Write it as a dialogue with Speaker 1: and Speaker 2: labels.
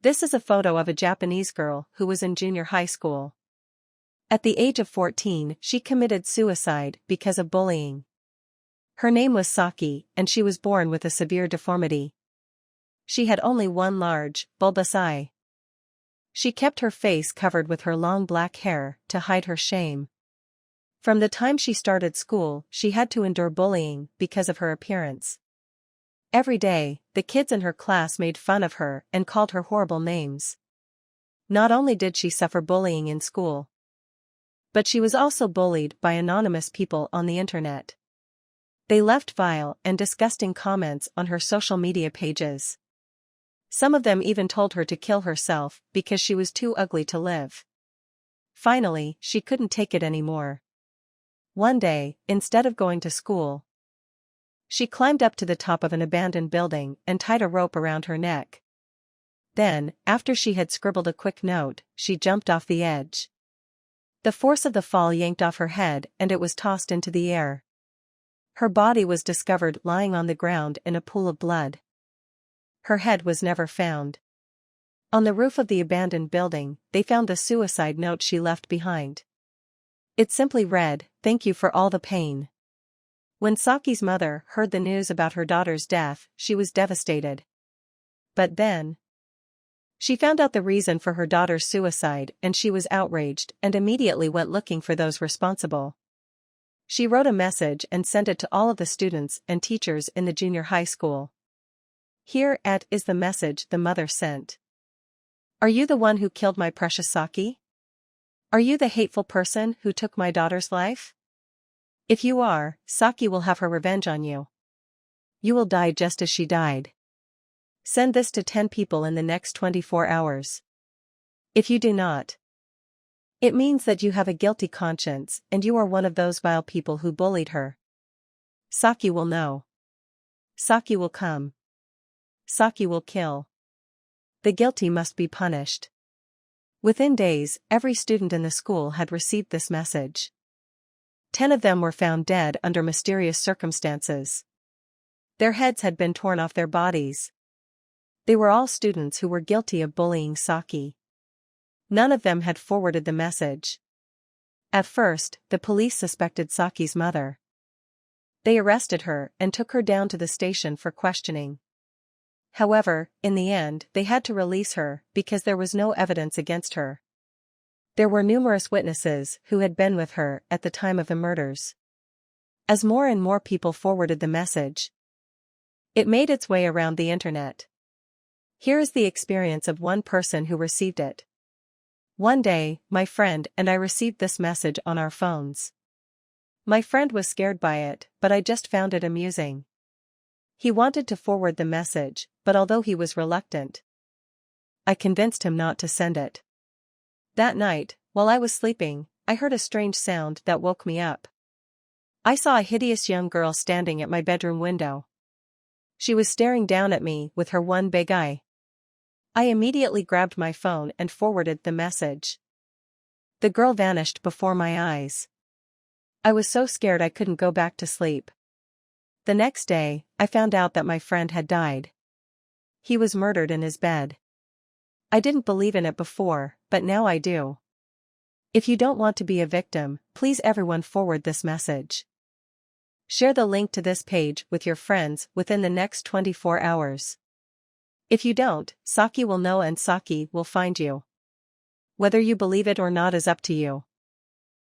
Speaker 1: This is a photo of a Japanese girl who was in junior high school. At the age of 14, she committed suicide because of bullying. Her name was Saki, and she was born with a severe deformity. She had only one large, bulbous eye. She kept her face covered with her long black hair to hide her shame. From the time she started school, she had to endure bullying because of her appearance. Every day, the kids in her class made fun of her and called her horrible names. Not only did she suffer bullying in school, but she was also bullied by anonymous people on the internet. They left vile and disgusting comments on her social media pages. Some of them even told her to kill herself because she was too ugly to live. Finally, she couldn't take it anymore. One day, instead of going to school, she climbed up to the top of an abandoned building and tied a rope around her neck. Then, after she had scribbled a quick note, she jumped off the edge. The force of the fall yanked off her head and it was tossed into the air. Her body was discovered lying on the ground in a pool of blood. Her head was never found. On the roof of the abandoned building, they found the suicide note she left behind. It simply read, "Thank you for all the pain." When Saki's mother heard the news about her daughter's death, she was devastated. But then, she found out the reason for her daughter's suicide and she was outraged and immediately went looking for those responsible. She wrote a message and sent it to all of the students and teachers in the junior high school. Here is the message the mother sent. "Are you the one who killed my precious Saki? Are you the hateful person who took my daughter's life? If you are, Saki will have her revenge on you. You will die just as she died. Send this to 10 people in the next 24 hours. If you do not, it means that you have a guilty conscience and you are one of those vile people who bullied her. Saki will know. Saki will come. Saki will kill. The guilty must be punished." Within days, every student in the school had received this message. 10 of them were found dead under mysterious circumstances. Their heads had been torn off their bodies. They were all students who were guilty of bullying Saki. None of them had forwarded the message. At first, the police suspected Saki's mother. They arrested her and took her down to the station for questioning. However, in the end, they had to release her because there was no evidence against her. There were numerous witnesses who had been with her at the time of the murders. As more and more people forwarded the message, it made its way around the internet. Here is the experience of one person who received it. "One day, my friend and I received this message on our phones. My friend was scared by it, but I just found it amusing. He wanted to forward the message, but although he was reluctant, I convinced him not to send it. That night, while I was sleeping, I heard a strange sound that woke me up. I saw a hideous young girl standing at my bedroom window. She was staring down at me with her one big eye. I immediately grabbed my phone and forwarded the message. The girl vanished before my eyes. I was so scared I couldn't go back to sleep. The next day, I found out that my friend had died. He was murdered in his bed. I didn't believe in it before, but now I do. If you don't want to be a victim, please everyone forward this message. Share the link to this page with your friends within the next 24 hours. If you don't, Saki will know and Saki will find you. Whether you believe it or not is up to you.